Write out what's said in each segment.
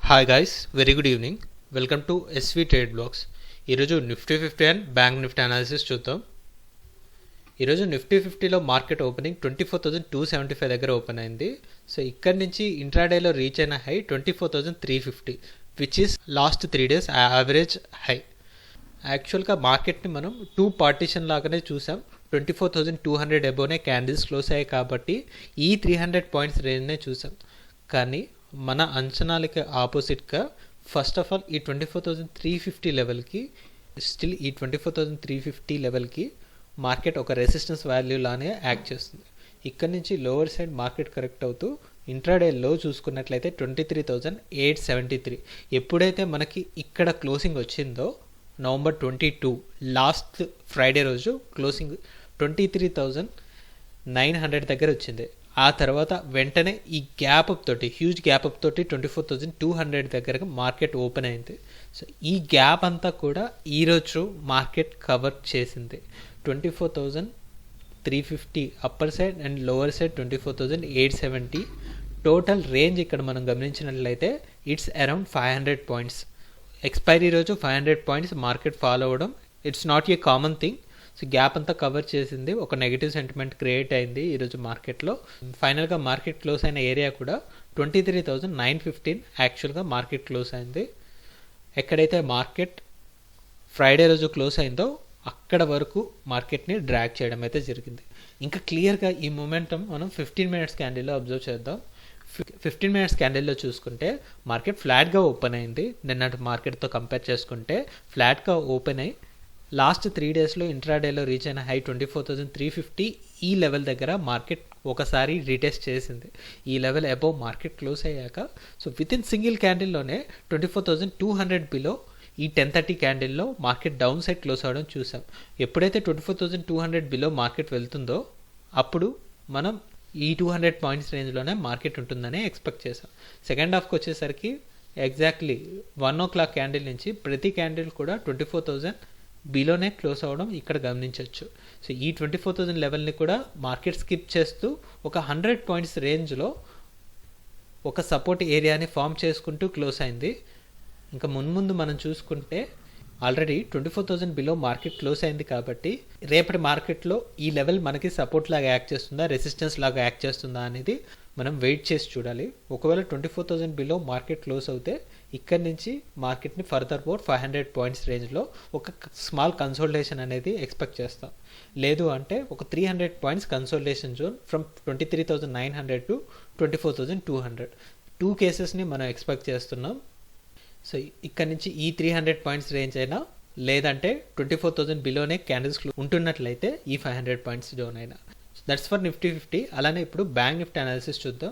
Hi guys, very good evening. Welcome to SV trade blogs. ఈరోజు Nifty 50 and bank Nifty analysis చూద్దాం. ఈరోజు Nifty 50లో market opening 24,275 దగ్గర open అయింది. So ఇక్కడి నుంచి ఇంట్రాడేలో రీచ్ అయిన high 24,350, which is lost 3 days average high. యాక్చువల్గా మార్కెట్ని మనం 2 పార్టీషన్ లాగానే చూసాం. 24,200 అబోనే క్యాండిల్స్ క్లోజ్ అయ్యాయి కాబట్టి ఈ 300 పాయింట్స్ రేంజ్నే చూసాం. కానీ మన అంచనాలకి ఆపోజిట్గా ఫస్ట్ ఆఫ్ ఆల్ ఈ 24,350 లెవెల్కి స్టిల్ ఈ 24,350 లెవెల్కి మార్కెట్ ఒక రెసిస్టెన్స్ వాల్యూ లానే యాక్ట్ చేస్తుంది. ఇక్కడ నుంచి లోవర్ సైడ్ మార్కెట్ కరెక్ట్ అవుతూ ఇంట్రాడే లో చూసుకున్నట్లయితే 23,873. ఎప్పుడైతే మనకి ఇక్కడ క్లోజింగ్ వచ్చిందో November 22 లాస్ట్ ఫ్రైడే రోజు క్లోజింగ్ 23,900 దగ్గర వచ్చింది. ఆ తర్వాత వెంటనే ఈ గ్యాప్ అప్ తోటి హ్యూజ్ గ్యాప్ అప్ తోటి 24,200 దగ్గరకు మార్కెట్ ఓపెన్ అయింది. సో ఈ గ్యాప్ అంతా కూడా ఈరోజు మార్కెట్ కవర్ చేసింది. 24,350 upper side and lower side 24,870. Total range ఇక్కడ మనం గమనించినట్లయితే ఇట్స్ అరౌండ్ 500 పాయింట్స్. ఎక్స్పైరీ రోజు 500 పాయింట్స్ మార్కెట్ ఫాలో అవ్వడం it's not a common thing. So gap అంతా కవర్ చేసింది. ఒక నెగిటివ్ సెంటిమెంట్ క్రియేట్ అయింది ఈరోజు మార్కెట్లో. ఫైనల్గా మార్కెట్ క్లోజ్ అయిన ఏరియా కూడా 23,915 యాక్చువల్గా మార్కెట్ క్లోజ్ అయింది. ఎక్కడైతే మార్కెట్ ఫ్రైడే రోజు క్లోజ్ అయిందో అక్కడ వరకు మార్కెట్ని డ్రాగ్ చేయడం అయితే జరిగింది. ఇంకా క్లియర్గా ఈ మూమెంటం మనం 15 minutes క్యాండిల్లో అబ్జర్వ్ చేద్దాం. 15 minutes క్యాండిల్లో చూసుకుంటే మార్కెట్ ఫ్లాట్గా ఓపెన్ అయింది. నిన్నటి మార్కెట్తో కంపేర్ చేసుకుంటే ఫ్లాట్గా ఓపెన్ అయ్యి లాస్ట్ 3 daysలో ఇంట్రాడేలో రీచ్ అయిన హై 24,350. ఈ లెవెల్ దగ్గర మార్కెట్ ఒకసారి రీటెస్ట్ చేసింది. ఈ లెవెల్ అబోవ్ మార్కెట్ క్లోజ్ అయ్యాక సో విత్ ఇన్ సింగిల్ క్యాండిల్లోనే 24,200 బిలో ఈ 10:30 క్యాండిల్లో మార్కెట్ డౌన్ సైడ్ క్లోజ్ అవ్వడం చూసాం. ఎప్పుడైతే 24,200 బిలో మార్కెట్ వెళ్తుందో అప్పుడు మనం ఈ 200 పాయింట్స్ రేంజ్లోనే మార్కెట్ ఉంటుందని ఎక్స్పెక్ట్ చేసాం. సెకండ్ హాఫ్కి వచ్చేసరికి ఎగ్జాక్ట్లీ 1 o'clock క్యాండిల్ నుంచి ప్రతి క్యాండిల్ కూడా 24,000 బిలోనే క్లోజ్ అవ్వడం ఇక్కడ గమనించవచ్చు. సో ఈ 24,000 లెవెల్ని కూడా మార్కెట్ స్కిప్ చేస్తూ ఒక 100 పాయింట్స్ రేంజ్లో ఒక సపోర్ట్ ఏరియాని ఫామ్ చేసుకుంటూ క్లోజ్ అయింది. ఇంకా మున్ముందు మనం చూసుకుంటే ఆల్రెడీ 24,000 బిలో మార్కెట్ క్లోజ్ అయింది కాబట్టి రేపటి మార్కెట్లో ఈ లెవెల్ మనకి సపోర్ట్ లాగా యాక్ట్ చేస్తుందా, రెసిస్టెన్స్ లాగా యాక్ట్ చేస్తుందా అనేది మనం వెయిట్ చేసి చూడాలి. ఒకవేళ 24,000 బిలో మార్కెట్ క్లోజ్ అవుతే ఇక్కడి నుంచి మార్కెట్ని ఫర్దర్ మోర్ 500 పాయింట్స్ రేంజ్లో ఒక స్మాల్ కన్సోలిడేషన్ అనేది ఎక్స్పెక్ట్ చేస్తాం. లేదు అంటే ఒక 300 points consolidation zone from 23,900 to 24,200. 2 కేసెస్ని మనం ఎక్స్పెక్ట్ చేస్తున్నాం. సో ఇక్కడ నుంచి ఈ 300 పాయింట్స్ రేంజ్ అయినా లేదంటే 24,000 బిలోనే క్యాండిల్స్ ఉంటున్నట్లయితే ఈ 500 పాయింట్స్ జోన్ అయినా. That's for Nifty 50. అలానే ఇప్పుడు బ్యాంక్ నిఫ్టీ అనాలిసిస్ చూద్దాం.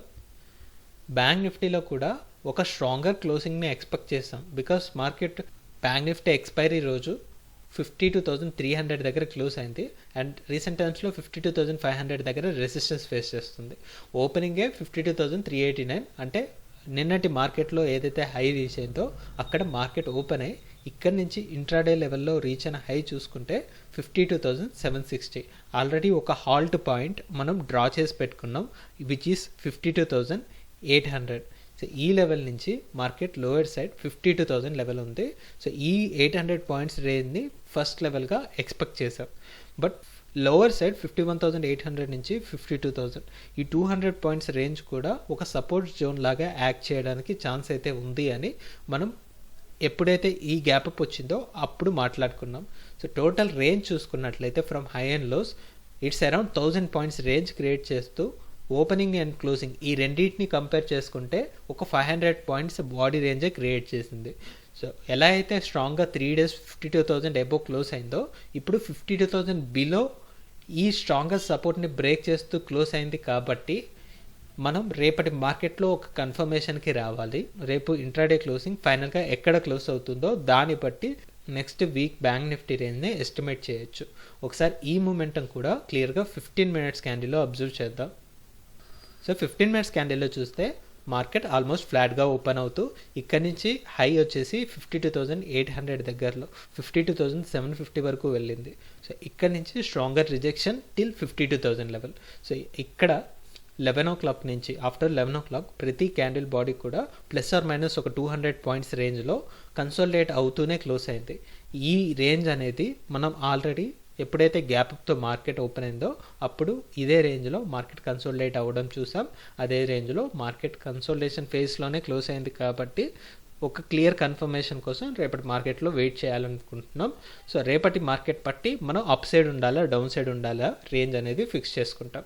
బ్యాంక్ నిఫ్టీలో కూడా ఒక స్ట్రాంగర్ క్లోజింగ్ని ఎక్స్పెక్ట్ చేస్తాం. Because market bank Nifty expiry రోజు 52,300 దగ్గర క్లోజ్ అయింది అండ్ రీసెంట్ టైమ్స్లో 52,500 దగ్గర రెసిస్టెన్స్ ఫేస్ చేస్తుంది. ఓపెనింగే 52,389 అంటే నిన్నటి మార్కెట్లో ఏదైతే హై రీచ్ అయిందో అక్కడ మార్కెట్ ఓపెన్ అయ్యి ఇక్కడి నుంచి ఇంట్రాడే లెవెల్లో రీచ్ అయిన హై చూసుకుంటే 52,760. ఆల్రెడీ ఒక హాల్ట్ పాయింట్ మనం డ్రా చేసి పెట్టుకున్నాం విచ్ ఈస్ 52,800. సో ఈ లెవెల్ నుంచి మార్కెట్ లోయర్ సైడ్ 52,000 లెవెల్ ఉంది. సో ఈ 800 పాయింట్స్ రేంజ్ని ఫస్ట్ లెవెల్గా ఎక్స్పెక్ట్ చేసాం. బట్ లోవర్ సైడ్ 51,800 నుంచి 52,000 ఈ 200 పాయింట్స్ రేంజ్ కూడా ఒక సపోర్ట్ జోన్ లాగా యాక్ట్ చేయడానికి ఛాన్స్ అయితే ఉంది అని మనం ఎప్పుడైతే ఈ గ్యాప్ అప్ వచ్చిందో అప్పుడు మాట్లాడుకున్నాం. సో టోటల్ రేంజ్ చూసుకున్నట్లయితే from high and lows it's around 1,000 points range create చేస్తూ ఓపెనింగ్ అండ్ క్లోజింగ్ ఈ రెండింటిని కంపేర్ చేసుకుంటే ఒక 500 పాయింట్స్ బాడీ రేంజే క్రియేట్ చేసింది. సో ఎలా అయితే స్ట్రాంగ్గా 3 days 52,000 అబోవ్ క్లోజ్ అయిందో ఇప్పుడు 52,000 బిలో ఈ స్ట్రాంగెస్ట్ సపోర్ట్ని బ్రేక్ చేస్తూ క్లోజ్ అయింది కాబట్టి మనం రేపటి మార్కెట్లో ఒక కన్ఫర్మేషన్కి రావాలి. రేపు ఇంట్రాడే క్లోజింగ్ ఫైనల్గా ఎక్కడ క్లోజ్ అవుతుందో దాన్ని బట్టి నెక్స్ట్ వీక్ బ్యాంక్ నిఫ్టీ రేంజ్ని ఎస్టిమేట్ చేయొచ్చు. ఒకసారి ఈ మూమెంటం కూడా క్లియర్గా 15 minutes క్యాండిల్లో అబ్జర్వ్ చేద్దాం. సో 15 minutes క్యాండిల్లో చూస్తే మార్కెట్ ఆల్మోస్ట్ ఫ్లాట్గా ఓపెన్ అవుతూ ఇక్కడ నుంచి హై వచ్చేసి 52,800 దగ్గరలో 52,750 వరకు వెళ్ళింది. సో ఇక్కడ నుంచి stronger rejection till 52,000 level. So ఇక్కడ 11 o'clock నుంచి ఆఫ్టర్ 11 o'clock ప్రతి క్యాండిల్ బాడీ కూడా ప్లస్ ఆర్ మైనస్ ఒక 200 పాయింట్స్ రేంజ్లో కన్సోలిడేట్ అవుతూనే క్లోజ్ అయింది. ఈ రేంజ్ అనేది మనం ఆల్రెడీ ఎప్పుడైతే గ్యాప్తో మార్కెట్ ఓపెన్ అయిందో అప్పుడు ఇదే రేంజ్లో మార్కెట్ కన్సోలిడేట్ అవ్వడం చూసాం. అదే రేంజ్లో మార్కెట్ కన్సోలిడేషన్ ఫేజ్లోనే క్లోజ్ అయింది కాబట్టి ఒక క్లియర్ కన్ఫర్మేషన్ కోసం రేపటి మార్కెట్లో వెయిట్ చేయాలనుకుంటున్నాం. సో రేపటి మార్కెట్ పట్టి మనం అప్ సైడ్ ఉండాలా డౌన్ సైడ్ ఉండాలా రేంజ్ అనేది ఫిక్స్ చేసుకుంటాం.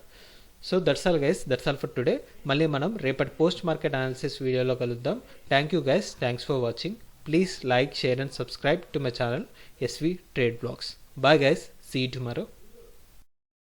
So that's all guys, that's all for today. మళ్ళీ మనం రేపటి పోస్ట్ మార్కెట్ అనాలిసిస్ వీడియోలో కలుద్దాం. Thank you guys, thanks for watching. Please like, share and subscribe to my channel SV Trade Blogs. Bye guys, see you tomorrow.